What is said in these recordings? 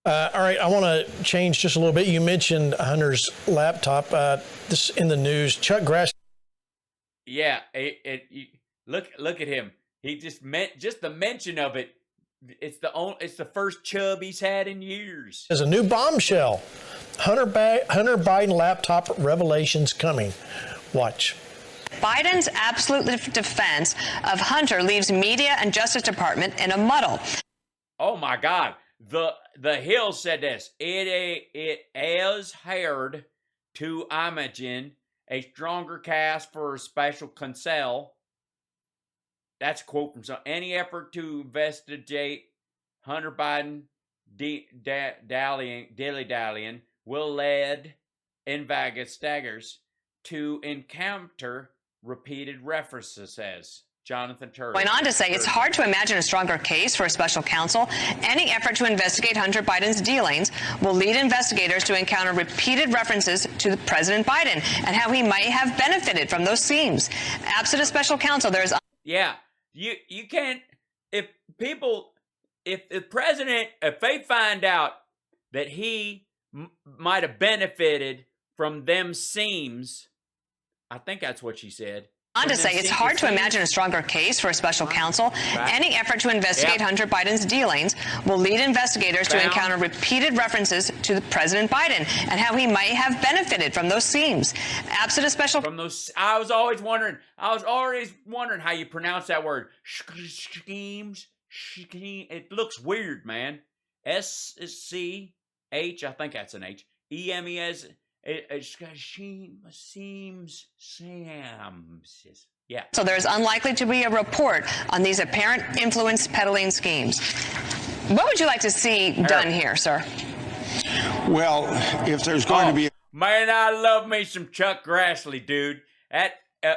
All right, I want to change just a little bit. You mentioned Hunter's laptop. This in the news. Chuck Grass. Yeah, look at him. He just the mention of it. It's the first chub he's had in years. There's a new bombshell. Hunter Biden laptop revelations coming. Watch. Biden's absolute defense of Hunter leaves media and Justice Department in a muddle. Oh my God. The Hill said this. It is hard to imagine a stronger case for a special counsel. That's a quote from any effort to investigate Hunter Biden dilly-dallying will lead in Vegas staggers to encounter repeated references, says Jonathan Turner. Going on to say it's hard to imagine a stronger case for a special counsel. Any effort to investigate Hunter Biden's dealings will lead investigators to encounter repeated references to President Biden and how he might have benefited from those schemes. Absent a special counsel, there's... Yeah, you can't... If the president, if they find out that he might have benefited from them seams, I think that's what she said. On to say it's hard to imagine a stronger case for a special counsel. Any effort to investigate Hunter Biden's dealings will lead investigators to encounter repeated references to President Biden and how he might have benefited from those schemes. Absent a special... I was always wondering how you pronounce that word. Schemes. It looks weird, man. S-C-H, I think that's an H. E-M-E-S... seems yeah. So there's unlikely to be a report on these apparent influence peddling schemes. What would you like to see done here, sir? Well, if there's going to be... Man, I love me some Chuck Grassley, dude.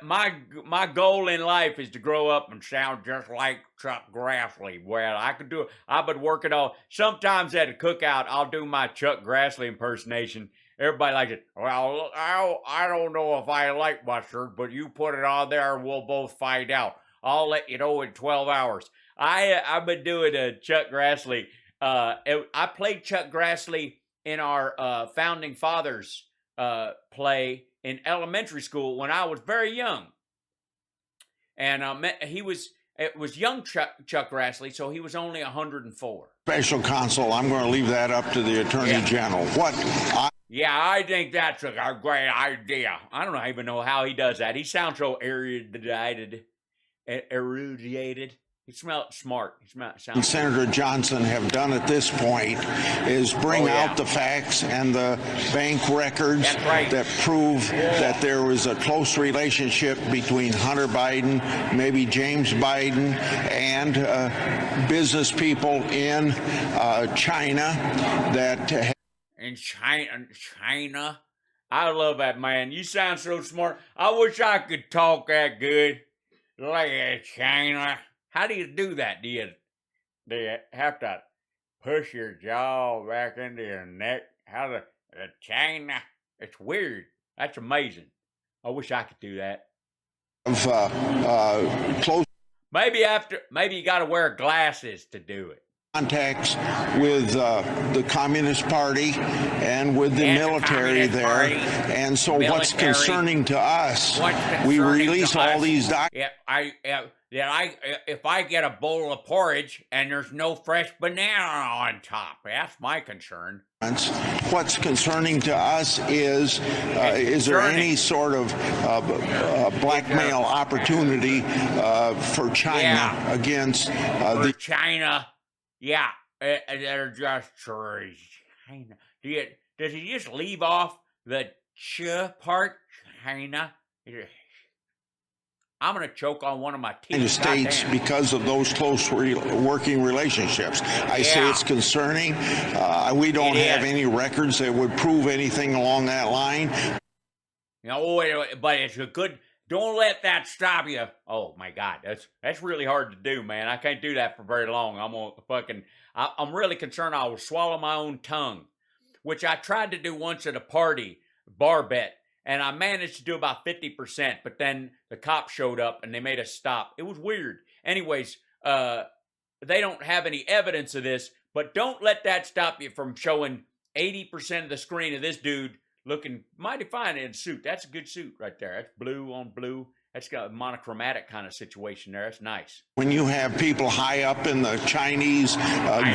My goal in life is to grow up and sound just like Chuck Grassley. Well, I could do it. I've been working on... Sometimes at a cookout, I'll do my Chuck Grassley impersonation. Everybody likes it. Well, I don't know if I like mustard, but you put it on there and we'll both find out. I'll let you know in 12 hours. I've been doing a Chuck Grassley. I played Chuck Grassley in our Founding Fathers play in elementary school when I was very young. And it was young Chuck Grassley, so he was only 104. Special counsel, I'm going to leave that up to the Attorney General. Yeah, I think that's a great idea. I don't even know how he does that. He sounds so erudited. He smells smart. Senator Johnson have done at this point is bring out the facts and the bank records that prove that there was a close relationship between Hunter Biden, maybe James Biden, and business people in China that... In China. I love that, man. You sound so smart. I wish I could talk that good. Like China. How do you do that? Do you have to push your jaw back into your neck? How the China? It's weird. That's amazing. I wish I could do that. Close. Maybe you got to wear glasses to do it. Contacts with the Communist Party and with the military there. And so what's concerning to us, we release all these documents. If I get a bowl of porridge and there's no fresh banana on top, that's my concern. What's concerning to us is there any sort of blackmail opportunity for China against the... China. Yeah, they're just China. Does he just leave off the ch part? China. I'm gonna choke on one of my teeth. United States because of those close working relationships. I say it's concerning. We don't have any records that would prove anything along that line. But it's a good. Don't let that stop you. Oh my God, that's really hard to do, man. I can't do that for very long. I'm really concerned I will swallow my own tongue, which I tried to do once at a party, bar bet, and I managed to do about 50%, but then the cops showed up and they made us stop. It was weird. Anyways, they don't have any evidence of this, But don't let that stop you from showing 80% of the screen of this dude looking mighty fine in a suit. That's a good suit right there. That's blue on blue. That's got a monochromatic kind of situation there. That's nice. When you have people high up in the Chinese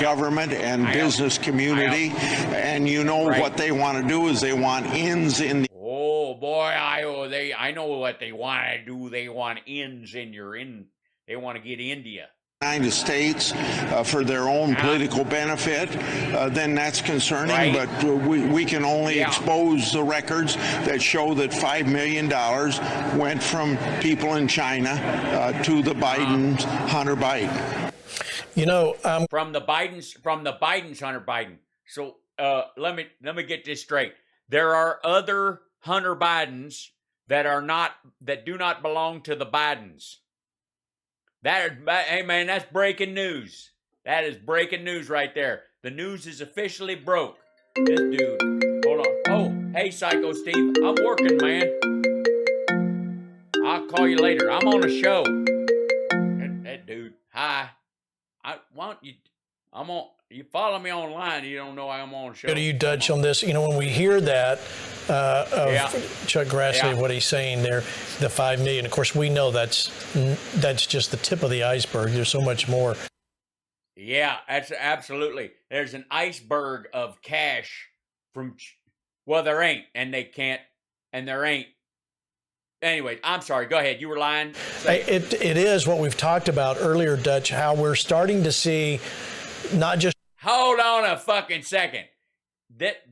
government and business community, and you know what they want to do is they want ends in the... Oh boy, I know what they want to do. They want ends in your They want to get India. United States for their own political benefit, then that's concerning. Right. But we can only expose the records that show that $5 million went from people in China to the Bidens, Hunter Biden. You know, From the Bidens, Hunter Biden. So let me get this straight. There are other Hunter Bidens that do not belong to the Bidens. Hey man, that's breaking news. That is breaking news right there. The news is officially broke. This dude, hold on. Oh, hey Psycho Steve, I'm working, man. I'll call you later. I'm on a show. That dude, hi. You follow me online, you don't know I'm on a show. Go to you, Dutch, on this. You know, when we hear that of Chuck Grassley, what he's saying there, the $5 million. Of course, we know that's just the tip of the iceberg. There's so much more. Yeah, that's absolutely. There's an iceberg of cash from. Well, there ain't, and they can't, and there ain't. Anyway, I'm sorry. Go ahead. You were lying. It is what we've talked about earlier, Dutch. How we're starting to see not just. Hold on a fucking second. That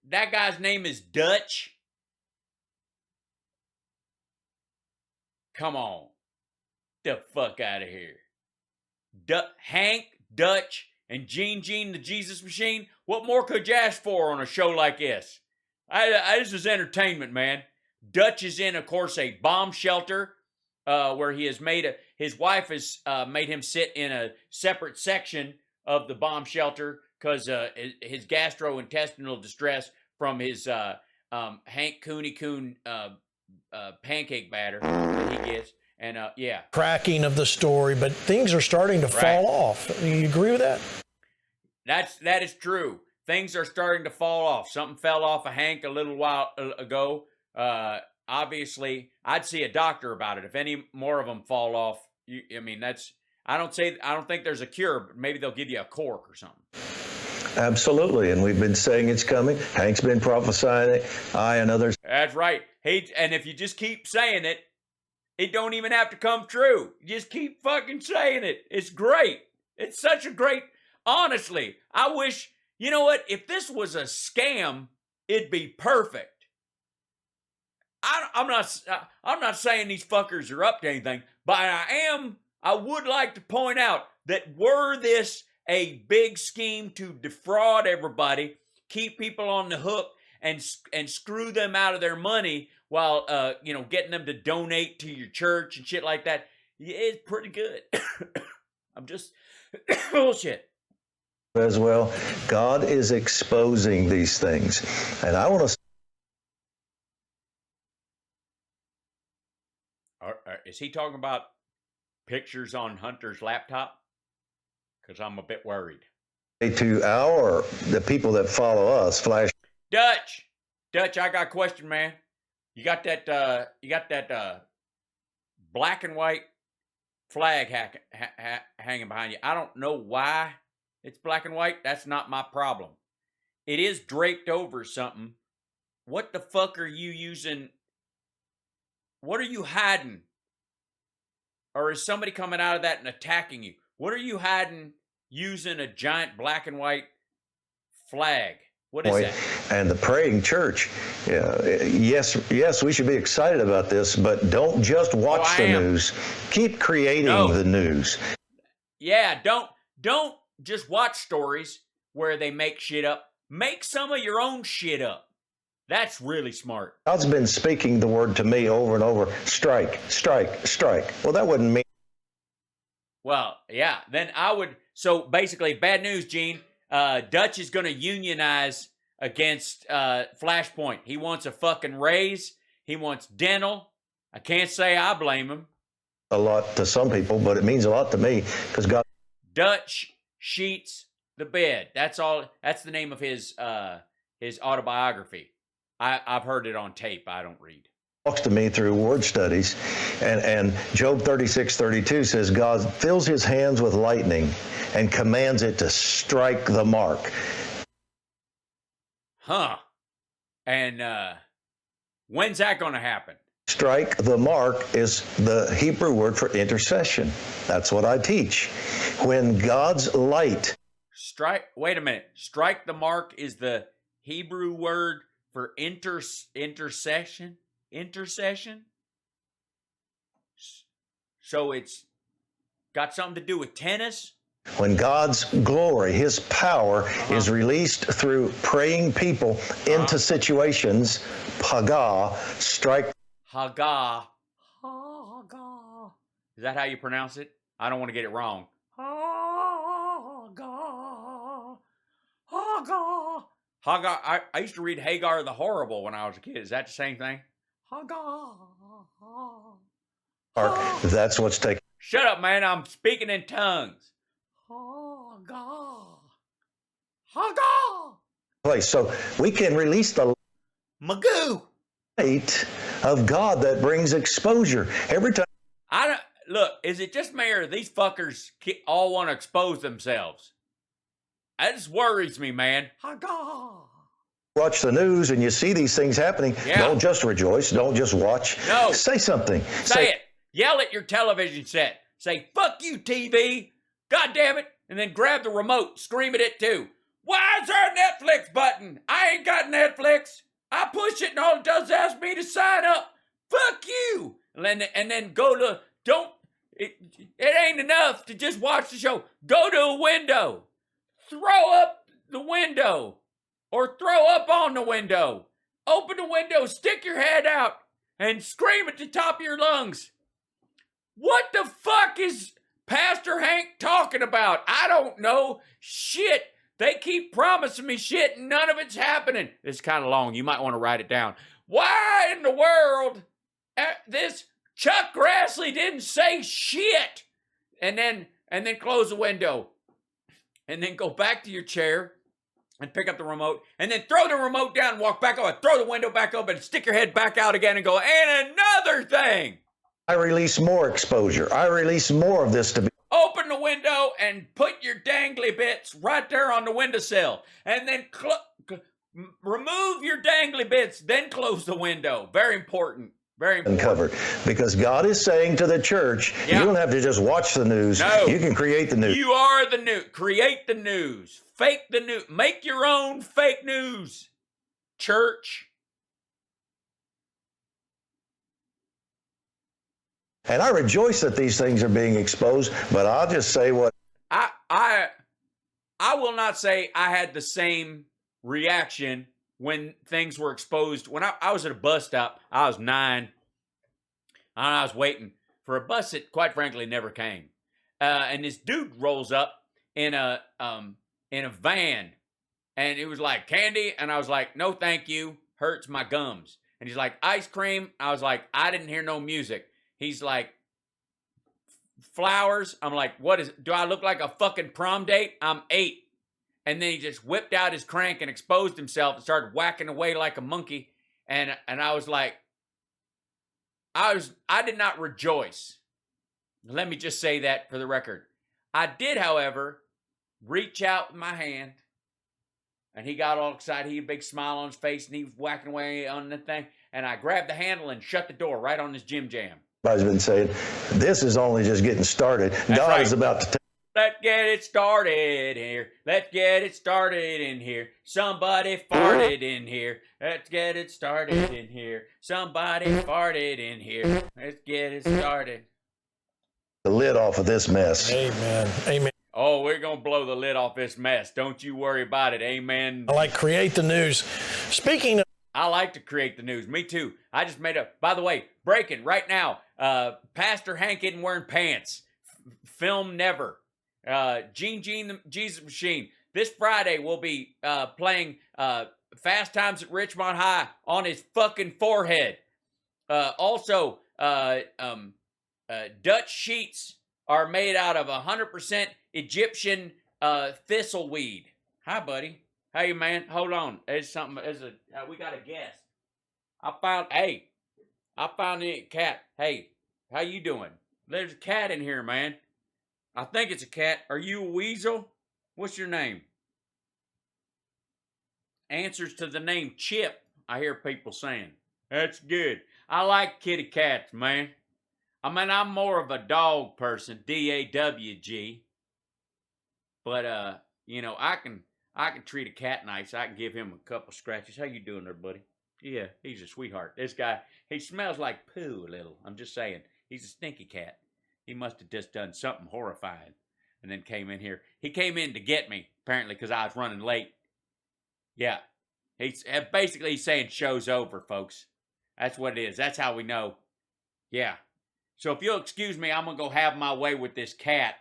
guy's name is Dutch. Come on. The fuck out of here. Hank, Dutch, and Gene the Jesus Machine. What more could you ask for on a show like this? This is entertainment, man. Dutch is in, of course, a bomb shelter where he has his wife has made him sit in a separate section of the bomb shelter because his gastrointestinal distress from his Hank Coon pancake batter that he gets. And cracking of the story, but things are starting to fall off. You agree with that? That is true. Things are starting to fall off. Something fell off of Hank a little while ago. Obviously, I'd see a doctor about it. If any more of them fall off, I don't think there's a cure, but maybe they'll give you a cork or something. Absolutely, and we've been saying it's coming. Hank's been prophesying it. I and others. That's right. And if you just keep saying it, it don't even have to come true. You just keep fucking saying it. It's great. It's such a great. Honestly, I wish. You know what? If this was a scam, it'd be perfect. I'm not saying these fuckers are up to anything, but I would like to point out that were this a big scheme to defraud everybody, keep people on the hook, and screw them out of their money while getting them to donate to your church and shit like that, it's pretty good. I'm just bullshit. As well, God is exposing these things, and I want to. Is he talking about pictures on Hunter's laptop? Because I'm a bit worried. To the people that follow us, Dutch, I got a question, man. You got that black and white flag hanging behind you. I don't know why it's black and white. That's not my problem. It is draped over something. What the fuck are you using? What are you hiding? Or is somebody coming out of that and attacking you? What are you hiding using a giant black and white flag? What is that? And the praying church. Yes, we should be excited about this, but don't just watch the news. Keep creating the news. Yeah, don't just watch stories where they make shit up. Make some of your own shit up. That's really smart. God's been speaking the word to me over and over. Strike, strike, strike. Well, that wouldn't mean. Well, yeah, then I would. So basically, bad news, Gene. Dutch is going to unionize against Flashpoint. He wants a fucking raise. He wants dental. I can't say I blame him. A lot to some people, but it means a lot to me because God. Dutch sheets the bed. That's all. That's the name of his autobiography. I've heard it on tape. I don't read. Talks to me through word studies, and Job 36:32 says God fills his hands with lightning and commands it to strike the mark. Huh. And when's that going to happen? Strike the mark is the Hebrew word for intercession. That's what I teach. When God's light. Wait a minute. Strike the mark is the Hebrew word for intercession? Intercession? So it's got something to do with tennis? When God's glory, his power is released through praying people into situations, Haggah, strike. Haggah. Haggah. Is that how you pronounce it? I don't want to get it wrong. Haggah. Haggah. Haggah. I used to read Hagar the Horrible when I was a kid. Is that the same thing? Haggah. That's what's taking. Shut up, man. I'm speaking in tongues. Haggah. Haggah. Place. So we can release the Magoo. light of God that brings exposure. Every time. I don't look, is it just me or these fuckers all want to expose themselves? That just worries me, man. Haggah. Watch the news and you see these things happening. Yeah. Don't just rejoice. Don't just watch. No. Say something. Say it. Yell at your television set. Say, fuck you, TV. God damn it. And then grab the remote. Scream at it too. Why is there a Netflix button? I ain't got Netflix. I push it and all it does is ask me to sign up. Fuck you. And then go to, it ain't enough to just watch the show. Go to a window. Throw up the window. Or throw up on the window. Open the window, stick your head out, and scream at the top of your lungs. What the fuck is Pastor Hank talking about? I don't know. Shit. They keep promising me shit and none of it's happening. It's kind of long. You might want to write it down. Why in the world this Chuck Grassley didn't say shit? And then close the window. And then go back to your chair and pick up the remote, and then throw the remote down and walk back over, throw the window back open, stick your head back out again and go, and another thing. I release more exposure. I release more of this to be. Open the window and put your dangly bits right there on the windowsill, and then remove your dangly bits, then close the window. Very important. Very important. Uncovered. Because God is saying to the church, you don't have to just watch the news. No. You can create the news. You are the news. Create the news. Fake the news. Make your own fake news. Church. And I rejoice that these things are being exposed, but I'll just say what. I will not say I had the same reaction when things were exposed. When I was at a bus stop, I was 9, and I was waiting for a bus that, quite frankly, never came. And this dude rolls up in a van, and it was like candy, and I was like, no, thank you, hurts my gums. And he's like, ice cream. I was like, I didn't hear no music. He's like, flowers. I'm like, what is? Do I look like a fucking prom date? I'm 8. And then he just whipped out his crank and exposed himself and started whacking away like a monkey. And I was like, I did not rejoice. Let me just say that for the record. I did, however, reach out with my hand, and he got all excited. He had a big smile on his face, and he was whacking away on the thing. And I grabbed the handle and shut the door right on his Jim Jam. Everybody's been saying, this is only just getting started. That's God right. is about to. Let's get it started here. Let's get it started in here. Somebody farted in here. Let's get it started in here. Somebody farted in here. Let's get it started. The lid off of this mess. Amen. Amen. Oh, we're going to blow the lid off this mess. Don't you worry about it. Amen. I like create the news. Speaking of. I like to create the news. Me too. I just made up. By the way, breaking right now. Pastor Hank isn't wearing pants. Film never. Gene the Jesus Machine. This Friday we'll be playing Fast Times at Richmond High on his fucking forehead. Also, Dutch sheets are made out of 100% Egyptian Thistleweed. Hi, buddy. Hey, man, hold on. There's something. We got a guest. I found a cat. Hey, how you doing? There's a cat in here, man. I think it's a cat. Are you a weasel? What's your name? Answers to the name Chip, I hear people saying. That's good. I like kitty cats, man. I mean, I'm more of a dog person, D-A-W-G. But, you know, I can treat a cat nice. I can give him a couple scratches. How you doing there, buddy? Yeah, he's a sweetheart. This guy, he smells like poo a little. I'm just saying. He's a stinky cat. He must have just done something horrifying and then came in here. He came in to get me, apparently, because I was running late. Yeah. He's saying show's over, folks. That's what it is. That's how we know. Yeah. So if you'll excuse me, I'm going to go have my way with this cat.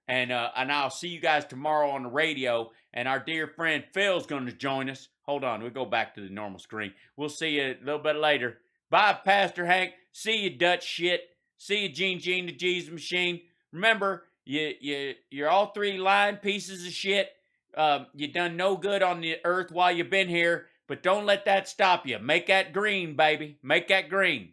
And I'll see you guys tomorrow on the radio. And our dear friend Phil's going to join us. Hold on. We'll go back to the normal screen. We'll see you a little bit later. Bye, Pastor Hank. See you, Dutch shit. See you, Gene the Jesus Machine. Remember, you're all three lying pieces of shit. You done no good on the earth while you've been here. But don't let that stop you. Make that green, baby. Make that green.